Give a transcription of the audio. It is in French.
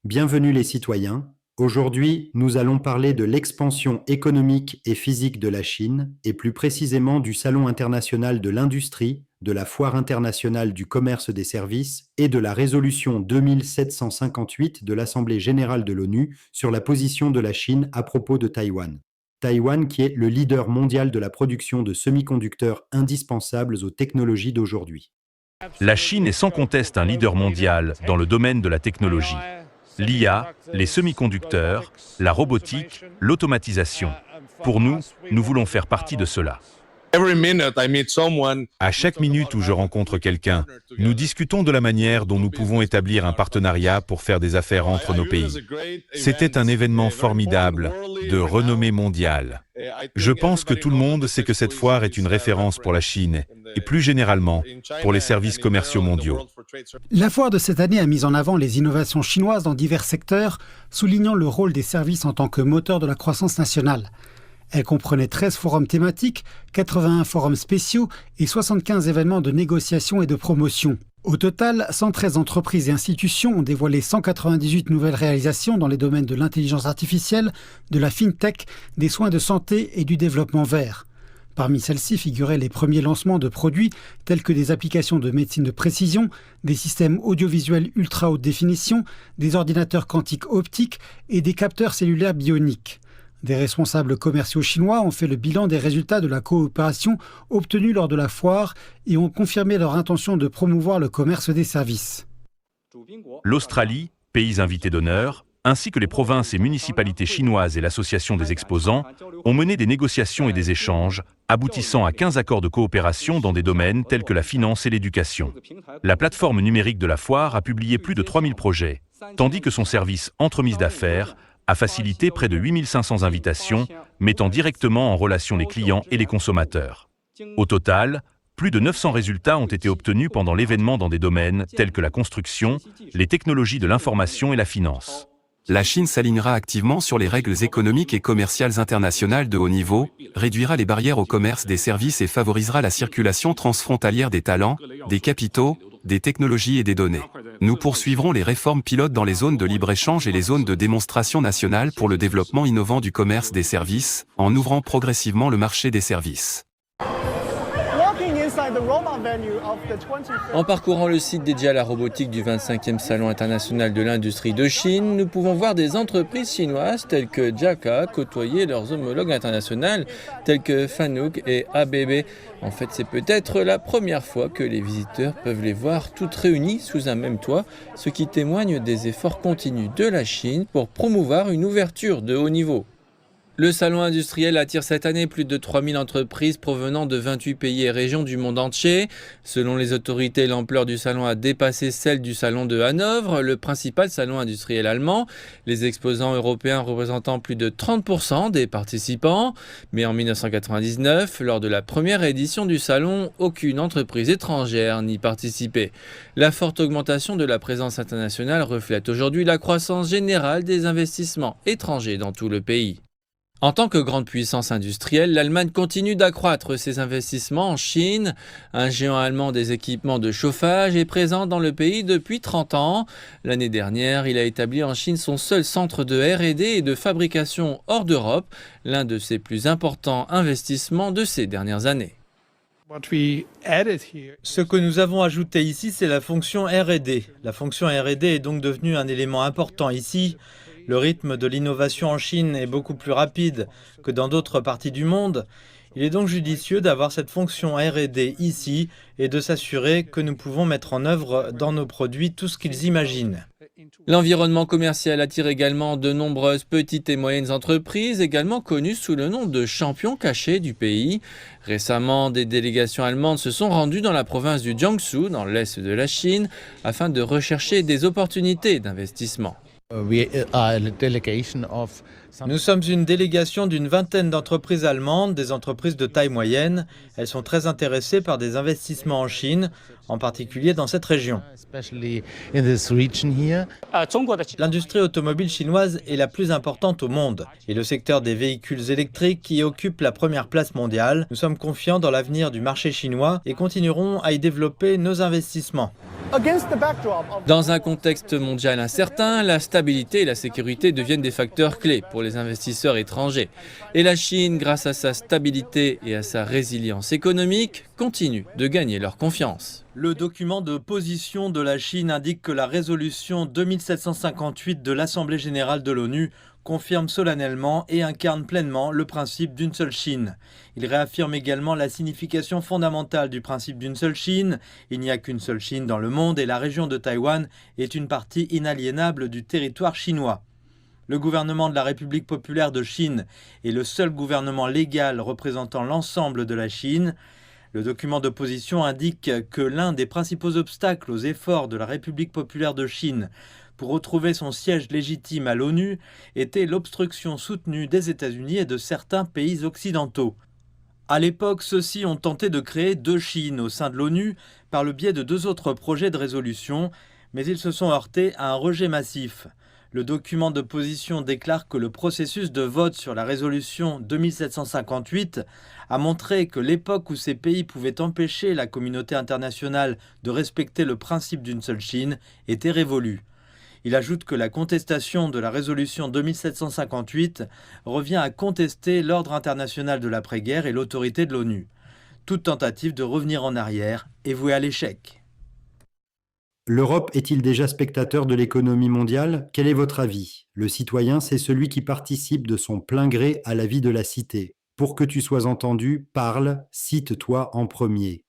Bienvenue les citoyens. Aujourd'hui, nous allons parler de l'expansion économique et physique de la Chine, et plus précisément du Salon international de l'industrie, de la Foire internationale du commerce des services et de la résolution 2758 de l'Assemblée générale de l'ONU sur la position de la Chine à propos de Taïwan. Taïwan qui est le leader mondial de la production de semi-conducteurs indispensables aux technologies d'aujourd'hui. La Chine est sans conteste un leader mondial dans le domaine de la technologie. L'IA, les semi-conducteurs, la robotique, l'automatisation. Pour nous, nous voulons faire partie de cela. À chaque minute où je rencontre quelqu'un, nous discutons de la manière dont nous pouvons établir un partenariat pour faire des affaires entre nos pays. C'était un événement formidable, de renommée mondiale. Je pense que tout le monde sait que cette foire est une référence pour la Chine et plus généralement pour les services commerciaux mondiaux. La foire de cette année a mis en avant les innovations chinoises dans divers secteurs, soulignant le rôle des services en tant que moteur de la croissance nationale. Elle comprenait 13 forums thématiques, 81 forums spéciaux et 75 événements de négociation et de promotion. Au total, 113 entreprises et institutions ont dévoilé 198 nouvelles réalisations dans les domaines de l'intelligence artificielle, de la fintech, des soins de santé et du développement vert. Parmi celles-ci figuraient les premiers lancements de produits tels que des applications de médecine de précision, des systèmes audiovisuels ultra haute définition, des ordinateurs quantiques optiques et des capteurs cellulaires bioniques. Des responsables commerciaux chinois ont fait le bilan des résultats de la coopération obtenue lors de la foire et ont confirmé leur intention de promouvoir le commerce des services. L'Australie, pays invité d'honneur, ainsi que les provinces et municipalités chinoises et l'association des exposants, ont mené des négociations et des échanges, aboutissant à 15 accords de coopération dans des domaines tels que la finance et l'éducation. La plateforme numérique de la foire a publié plus de 3000 projets, tandis que son service Entremise d'affaires a facilité près de 8500 invitations, mettant directement en relation les clients et les consommateurs. Au total, plus de 900 résultats ont été obtenus pendant l'événement dans des domaines tels que la construction, les technologies de l'information et la finance. La Chine s'alignera activement sur les règles économiques et commerciales internationales de haut niveau, réduira les barrières au commerce des services et favorisera la circulation transfrontalière des talents, des capitaux, des technologies et des données. Nous poursuivrons les réformes pilotes dans les zones de libre-échange et les zones de démonstration nationale pour le développement innovant du commerce des services, en ouvrant progressivement le marché des services. En parcourant le site dédié à la robotique du 25e Salon international de l'industrie de Chine, nous pouvons voir des entreprises chinoises telles que Jaka côtoyer leurs homologues internationaux tels que Fanuc et ABB. En fait, c'est peut-être la première fois que les visiteurs peuvent les voir toutes réunies sous un même toit, ce qui témoigne des efforts continus de la Chine pour promouvoir une ouverture de haut niveau. Le salon industriel attire cette année plus de 3000 entreprises provenant de 28 pays et régions du monde entier. Selon les autorités, l'ampleur du salon a dépassé celle du salon de Hanovre, le principal salon industriel allemand, les exposants européens représentant plus de 30% des participants. Mais en 1999, lors de la première édition du salon, aucune entreprise étrangère n'y participait. La forte augmentation de la présence internationale reflète aujourd'hui la croissance générale des investissements étrangers dans tout le pays. En tant que grande puissance industrielle, l'Allemagne continue d'accroître ses investissements en Chine. Un géant allemand des équipements de chauffage est présent dans le pays depuis 30 ans. L'année dernière, il a établi en Chine son seul centre de R&D et de fabrication hors d'Europe, l'un de ses plus importants investissements de ces dernières années. Ce que nous avons ajouté ici, c'est la fonction R&D. La fonction R&D est donc devenue un élément important ici. Le rythme de l'innovation en Chine est beaucoup plus rapide que dans d'autres parties du monde. Il est donc judicieux d'avoir cette fonction R&D ici et de s'assurer que nous pouvons mettre en œuvre dans nos produits tout ce qu'ils imaginent. L'environnement commercial attire également de nombreuses petites et moyennes entreprises, également connues sous le nom de champions cachés du pays. Récemment, des délégations allemandes se sont rendues dans la province du Jiangsu, dans l'est de la Chine, afin de rechercher des opportunités d'investissement. Nous sommes une délégation d'une vingtaine d'entreprises allemandes, des entreprises de taille moyenne. Elles sont très intéressées par des investissements en Chine. en particulier dans cette région. L'industrie automobile chinoise est la plus importante au monde et le secteur des véhicules électriques y occupe la première place mondiale. Nous sommes confiants dans l'avenir du marché chinois et continuerons à y développer nos investissements. Dans un contexte mondial incertain, la stabilité et la sécurité deviennent des facteurs clés pour les investisseurs étrangers. Et la Chine, grâce à sa stabilité et à sa résilience économique, continue de gagner leur confiance. Le document de position de la Chine indique que la résolution 2758 de l'Assemblée générale de l'ONU confirme solennellement et incarne pleinement le principe d'une seule Chine. Il réaffirme également la signification fondamentale du principe d'une seule Chine. Il n'y a qu'une seule Chine dans le monde et la région de Taïwan est une partie inaliénable du territoire chinois. Le gouvernement de la République populaire de Chine est le seul gouvernement légal représentant l'ensemble de la Chine. Le document de position indique que l'un des principaux obstacles aux efforts de la République populaire de Chine pour retrouver son siège légitime à l'ONU était l'obstruction soutenue des États-Unis et de certains pays occidentaux. À l'époque, ceux-ci ont tenté de créer deux Chines au sein de l'ONU par le biais de deux autres projets de résolution, mais ils se sont heurtés à un rejet massif. Le document de position déclare que le processus de vote sur la résolution 2758 a montré que l'époque où ces pays pouvaient empêcher la communauté internationale de respecter le principe d'une seule Chine était révolue. Il ajoute que la contestation de la résolution 2758 revient à contester l'ordre international de l'après-guerre et l'autorité de l'ONU. Toute tentative de revenir en arrière est vouée à l'échec. L'Europe est-il déjà spectateur de l'économie mondiale? Quel est votre avis? Le citoyen, c'est celui qui participe de son plein gré à la vie de la cité. Pour que tu sois entendu, parle, cite-toi en premier.